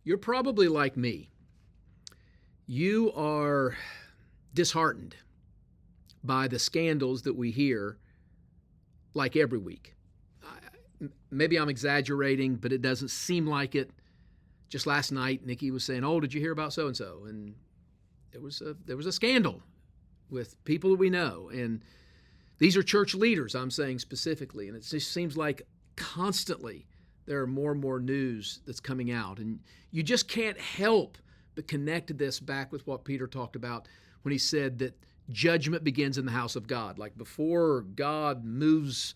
You're probably like me. You are disheartened by the scandals that we hear like every week. Maybe I'm exaggerating, but it doesn't seem like it. Just last night, Nikki was saying, "Oh, did you hear about so and so?" And there was a scandal with people that we know, and these are church leaders. I'm saying specifically, and it just seems like constantly there are more and more news that's coming out, and you just can't help but connect this back with what Peter talked about when he said that judgment begins in the house of God. Like before God moves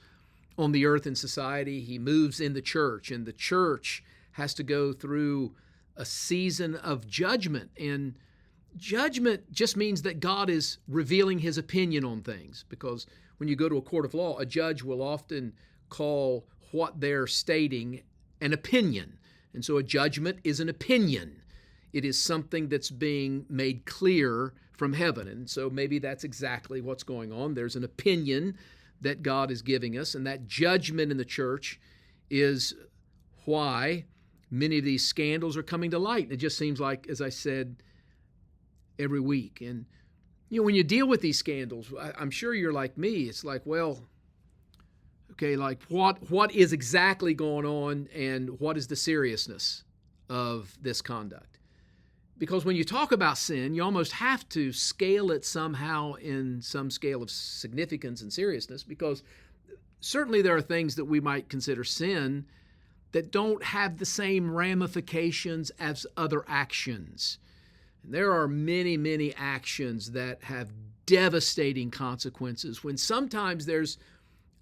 on the earth in society, he moves in the church, and the church has to go through a season of judgment. And judgment just means that God is revealing his opinion on things, because when you go to a court of law, a judge will often call what they're stating an opinion. And so a judgment is an opinion. It is something that's being made clear from heaven. And so maybe that's exactly what's going on. There's an opinion that God is giving us, and that judgment in the church is why many of these scandals are coming to light. And it just seems like, as I said, every week. And when you deal with these scandals, I'm sure you're like me. It's like, well, okay, like what is exactly going on, and what is the seriousness of this conduct? Because when you talk about sin, you almost have to scale it somehow in some scale of significance and seriousness, because certainly there are things that we might consider sin that don't have the same ramifications as other actions. And there are many, many actions that have devastating consequences, when sometimes there's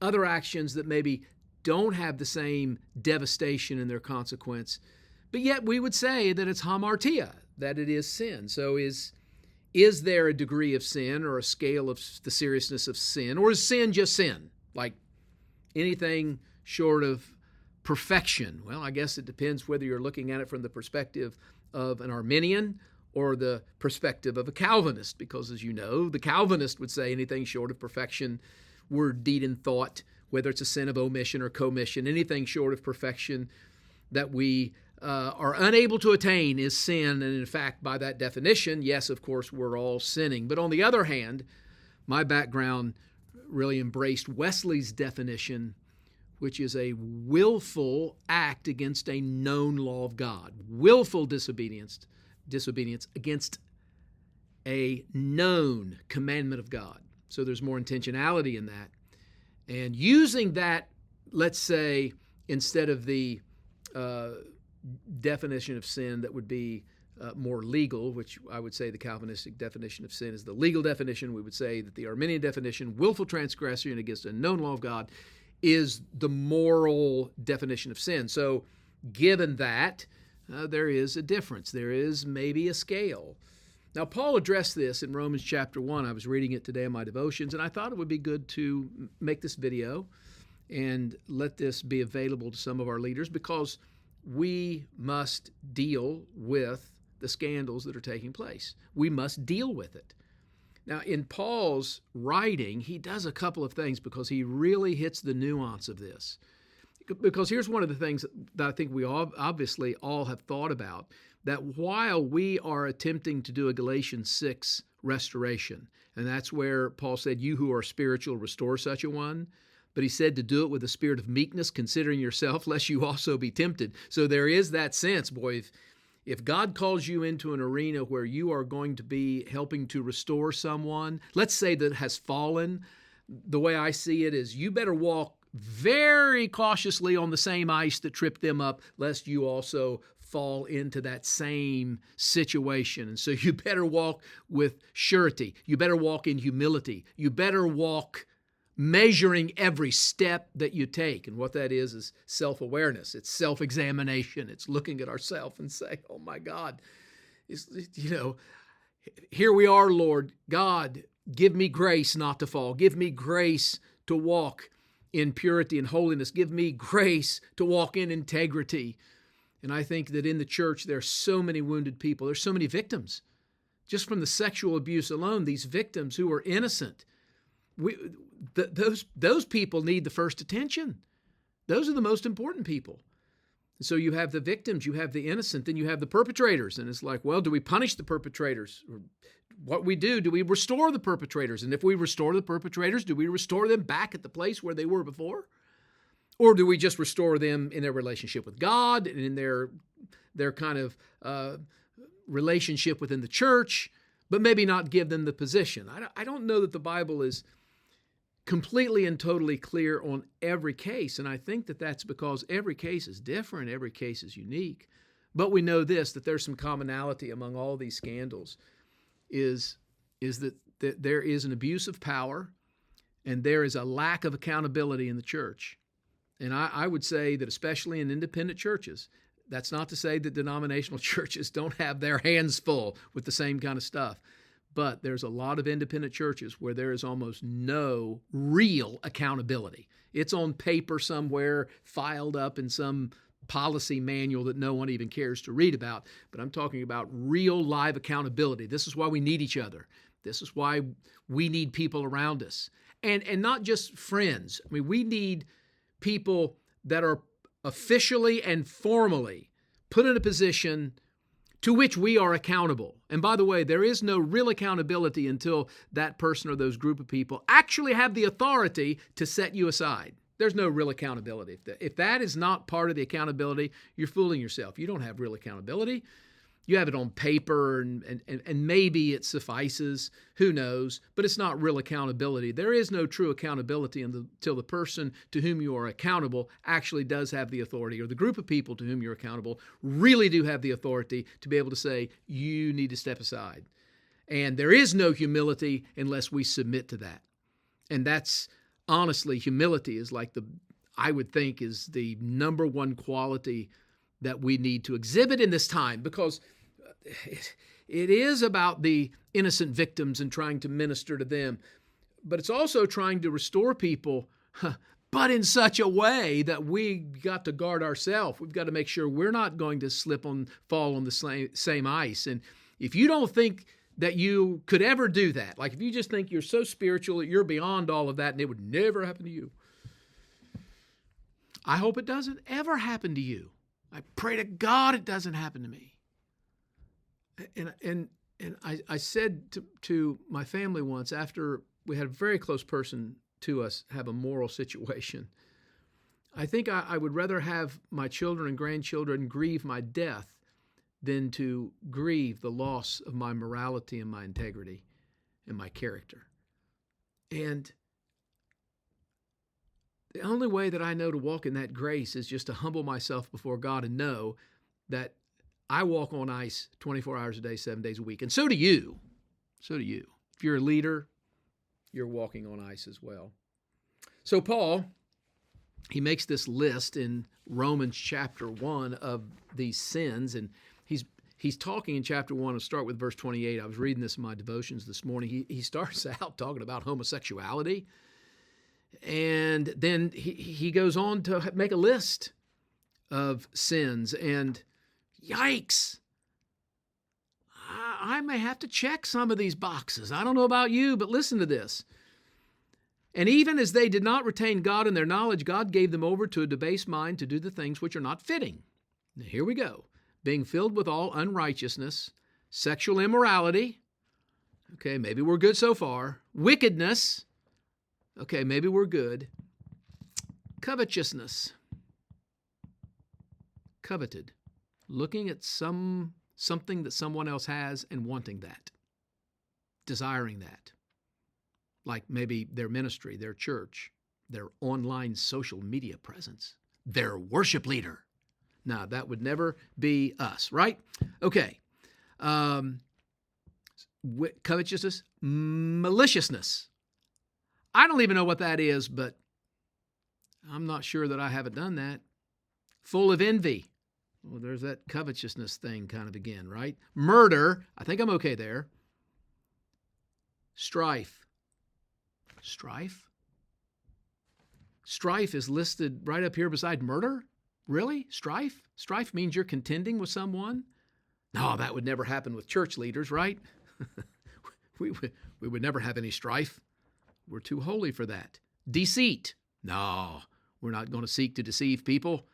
other actions that maybe don't have the same devastation in their consequence, but yet we would say that it's hamartia, that it is sin. So is there a degree of sin, or a scale of the seriousness of sin, or is sin just sin? Like anything short of perfection? Well, I guess it depends whether you're looking at it from the perspective of an Arminian or the perspective of a Calvinist, because as you know, the Calvinist would say anything short of perfection, word, deed, and thought, whether it's a sin of omission or commission, anything short of perfection that we are unable to attain is sin. And in fact, by that definition, yes, of course, we're all sinning. But on the other hand, my background really embraced Wesley's definition, which is a willful act against a known law of God. Willful disobedience against a known commandment of God. So there's more intentionality in that. And using that, let's say, instead of the definition of sin that would be more legal, which I would say the Calvinistic definition of sin is the legal definition, we would say that the Arminian definition, willful transgression against a known law of God, is the moral definition of sin. So given that, there is a difference. There is maybe a scale. Now, Paul addressed this in Romans chapter 1. I was reading it today in my devotions, and I thought it would be good to make this video and let this be available to some of our leaders, because we must deal with the scandals that are taking place. We must deal with it. Now, in Paul's writing, he does a couple of things, because he really hits the nuance of this. Because here's one of the things that I think we obviously all have thought about, that while we are attempting to do a Galatians 6 restoration, and that's where Paul said, "You who are spiritual, restore such a one," but he said to do it with a spirit of meekness, considering yourself, lest you also be tempted. So there is that sense, boy, if God calls you into an arena where you are going to be helping to restore someone, let's say that has fallen, the way I see it is you better walk very cautiously on the same ice that tripped them up, lest you also fall into that same situation. And so you better walk with surety. You better walk in humility. You better walk measuring every step that you take. And what that is self-awareness. It's self-examination. It's looking at ourselves and saying, oh my God, here we are, Lord God, give me grace not to fall. Give me grace to walk in purity and holiness. Give me grace to walk in integrity. And I think that in the church, there are so many wounded people. There's so many victims. Just from the sexual abuse alone, these victims who are innocent, those people need the first attention. Those are the most important people. So you have the victims, you have the innocent, then you have the perpetrators. And it's like, well, do we punish the perpetrators? What we do we restore the perpetrators? And if we restore the perpetrators, do we restore them back at the place where they were before? Or do we just restore them in their relationship with God and in their kind of relationship within the church, but maybe not give them the position? I don't know that the Bible is completely and totally clear on every case, and I think that that's because every case is different, every case is unique. But we know this, that there's some commonality among all these scandals, is that there is an abuse of power and there is a lack of accountability in the church. And I would say that especially in independent churches, that's not to say that denominational churches don't have their hands full with the same kind of stuff. But there's a lot of independent churches where there is almost no real accountability. It's on paper somewhere, filed up in some policy manual that no one even cares to read about. But I'm talking about real live accountability. This is why we need each other. This is why we need people around us. And not just friends. I mean, we need people that are officially and formally put in a position to which we are accountable. And by the way, there is no real accountability until that person or those group of people actually have the authority to set you aside. There's no real accountability. If that is not part of the accountability, you're fooling yourself. You don't have real accountability. You have it on paper and maybe it suffices, who knows, but it's not real accountability. There is no true accountability until the person to whom you are accountable actually does have the authority, or the group of people to whom you're accountable really do have the authority to be able to say, you need to step aside. And there is no humility unless we submit to that. And that's, honestly, humility is I would think is the number one quality that we need to exhibit in this time, because it is about the innocent victims and trying to minister to them, but it's also trying to restore people, but in such a way that we got to guard ourselves. We've got to make sure we're not going to fall on the same ice. And if you don't think that you could ever do that, like if you just think you're so spiritual that you're beyond all of that and it would never happen to you, I hope it doesn't ever happen to you. I pray to God it doesn't happen to me. And I said to my family once, after we had a very close person to us have a moral situation, I think I would rather have my children and grandchildren grieve my death than to grieve the loss of my morality and my integrity and my character. And the only way that I know to walk in that grace is just to humble myself before God and know that I walk on ice 24 hours a day, 7 days a week. And so do you. So do you. If you're a leader, you're walking on ice as well. So Paul, he makes this list in Romans chapter 1 of these sins, and he's talking in chapter 1. I'll start with verse 28. I was reading this in my devotions this morning. He starts out talking about homosexuality, and then he goes on to make a list of sins, and yikes, I may have to check some of these boxes. I don't know about you, but listen to this. And even as they did not retain God in their knowledge, God gave them over to a debased mind to do the things which are not fitting. Now, here we go. Being filled with all unrighteousness, sexual immorality. Okay, maybe we're good so far. Wickedness. Okay, maybe we're good. Covetousness. Coveted. Looking at something that someone else has and wanting that. Desiring that. Like maybe their ministry, their church, their online social media presence, their worship leader. Now, that would never be us, right? Okay. Covetousness, maliciousness. I don't even know what that is, but I'm not sure that I haven't done that. Full of envy. Well, there's that covetousness thing kind of again, right? Murder. I think I'm okay there. Strife. Strife? Strife is listed right up here beside murder? Really? Strife? Strife means you're contending with someone? No, that would never happen with church leaders, right? we would never have any strife. We're too holy for that. Deceit. No, we're not going to seek to deceive people.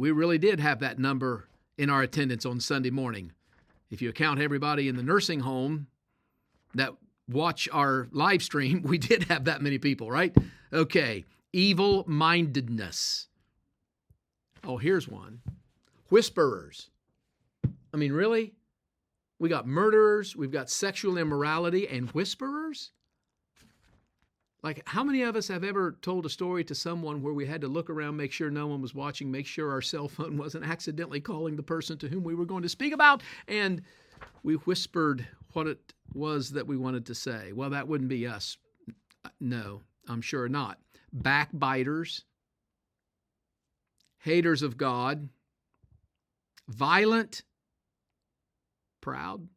we really did have that number in our attendance on Sunday morning. If you account everybody in the nursing home that watch our live stream, we did have that many people, right? Okay, evil-mindedness. Oh, here's one. Whisperers. I mean, really? We got murderers, we've got sexual immorality, and whisperers? Like, how many of us have ever told a story to someone where we had to look around, make sure no one was watching, make sure our cell phone wasn't accidentally calling the person to whom we were going to speak about, and we whispered what it was that we wanted to say? Well, that wouldn't be us. No, I'm sure not. Backbiters, haters of God, violent, proud,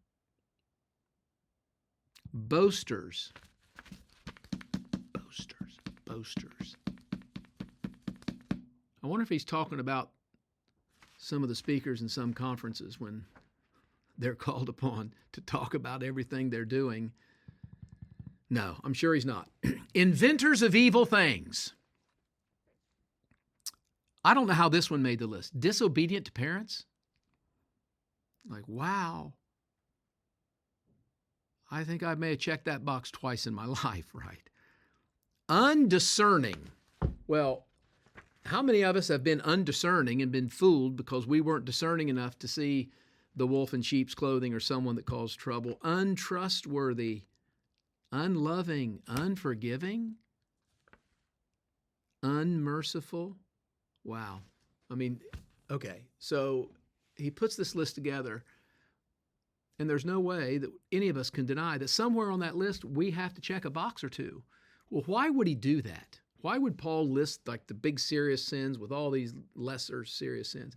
boasters. Boasters. I wonder if he's talking about some of the speakers in some conferences when they're called upon to talk about everything they're doing. No, I'm sure he's not. Inventors of evil things. I don't know how this one made the list. Disobedient to parents? Like, wow. I think I may have checked that box twice in my life, right? Undiscerning. Well, how many of us have been undiscerning and been fooled because we weren't discerning enough to see the wolf in sheep's clothing or someone that caused trouble? Untrustworthy, unloving, unforgiving, unmerciful. Wow. I mean, okay, so he puts this list together, and there's no way that any of us can deny that somewhere on that list we have to check a box or two. Well, why would he do that? Why would Paul list like the big serious sins with all these lesser serious sins?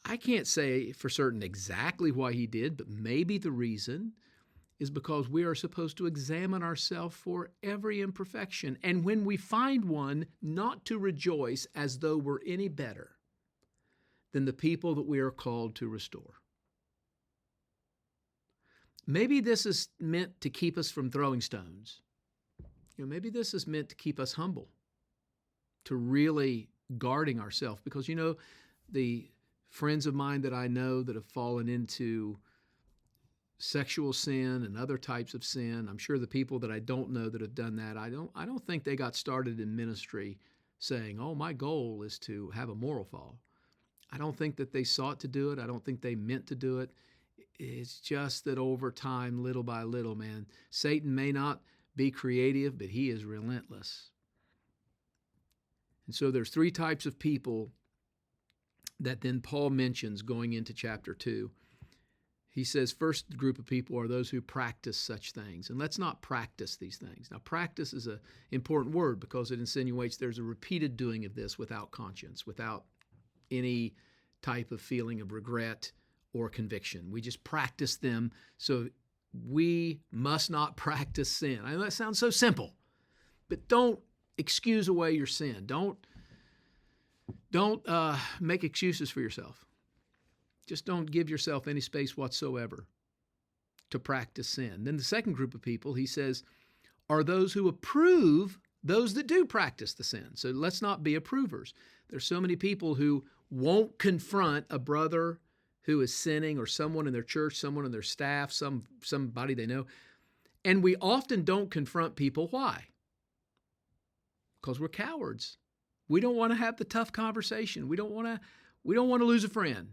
I can't say for certain exactly why he did, but maybe the reason is because we are supposed to examine ourselves for every imperfection, and when we find one, not to rejoice as though we're any better than the people that we are called to restore. Maybe this is meant to keep us from throwing stones. Maybe this is meant to keep us humble, to really guarding ourselves, because, the friends of mine that I know that have fallen into sexual sin and other types of sin, I'm sure the people that I don't know that have done that, I don't think they got started in ministry saying, oh, my goal is to have a moral fall. I don't think that they sought to do it. I don't think they meant to do it. It's just that over time, little by little, man, Satan may not be creative, but he is relentless. And so there's three types of people that then Paul mentions going into chapter 2. He says first group of people are those who practice such things. And let's not practice these things. Now, practice is an important word because it insinuates there's a repeated doing of this without conscience, without any type of feeling of regret or conviction. We just practice them. So we must not practice sin. I know that sounds so simple, but don't excuse away your sin. Don't make excuses for yourself. Just don't give yourself any space whatsoever to practice sin. Then the second group of people, he says, are those who approve those that do practice the sin. So let's not be approvers. There's so many people who won't confront a brother who is sinning, or someone in their church, someone in their staff, somebody they know. And we often don't confront people. Why? Because we're cowards. We don't want to have the tough conversation. We don't want to lose a friend.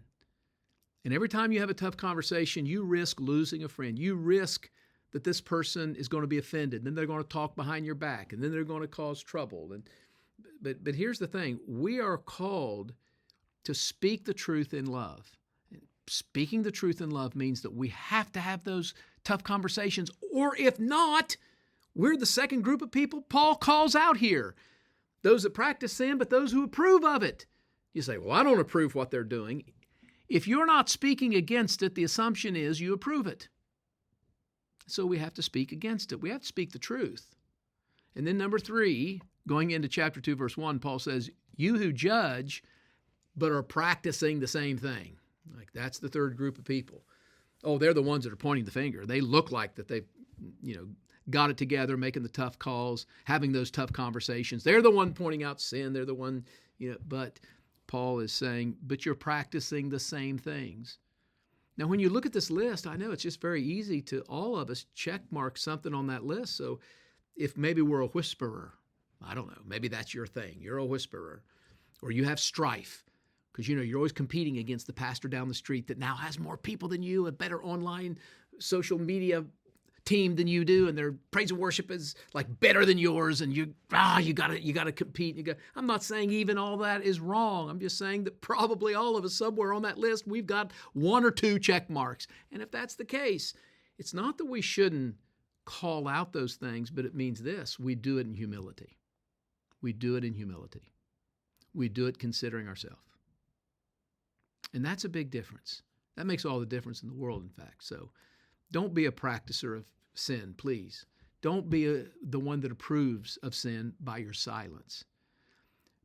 And every time you have a tough conversation, you risk losing a friend. You risk that this person is going to be offended. Then they're going to talk behind your back, and then they're going to cause trouble. But here's the thing. We are called to speak the truth in love. Speaking the truth in love means that we have to have those tough conversations, or if not, we're the second group of people Paul calls out here. Those that practice sin, but those who approve of it. You say, well, I don't approve what they're doing. If you're not speaking against it, the assumption is you approve it. So we have to speak against it. We have to speak the truth. And then number 3, going into chapter 2, verse 1, Paul says, you who judge but are practicing the same thing. Like, that's the third group of people. Oh, they're the ones that are pointing the finger. They look like that they've, got it together, making the tough calls, having those tough conversations. They're the one pointing out sin. They're the one, but Paul is saying, but you're practicing the same things. Now, when you look at this list, I know it's just very easy to all of us check mark something on that list. So if maybe we're a whisperer, I don't know, maybe that's your thing. You're a whisperer. Or you have strife because, you're always competing against the pastor down the street that now has more people than you, a better online social media team than you do, and their praise and worship is like better than yours, and you gotta compete. I'm not saying even all that is wrong. I'm just saying that probably all of us somewhere on that list, we've got one or two check marks. And if that's the case, it's not that we shouldn't call out those things, but it means this: we do it in humility. We do it in humility. We do it considering ourselves. And that's a big difference. That makes all the difference in the world, in fact. So don't be a practicer of sin, please. Don't be the one that approves of sin by your silence.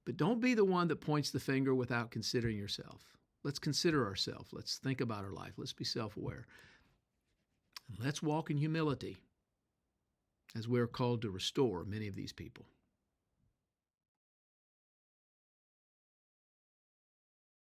But don't be the one that points the finger without considering yourself. Let's consider ourselves. Let's think about our life. Let's be self-aware. And let's walk in humility as we're called to restore many of these people.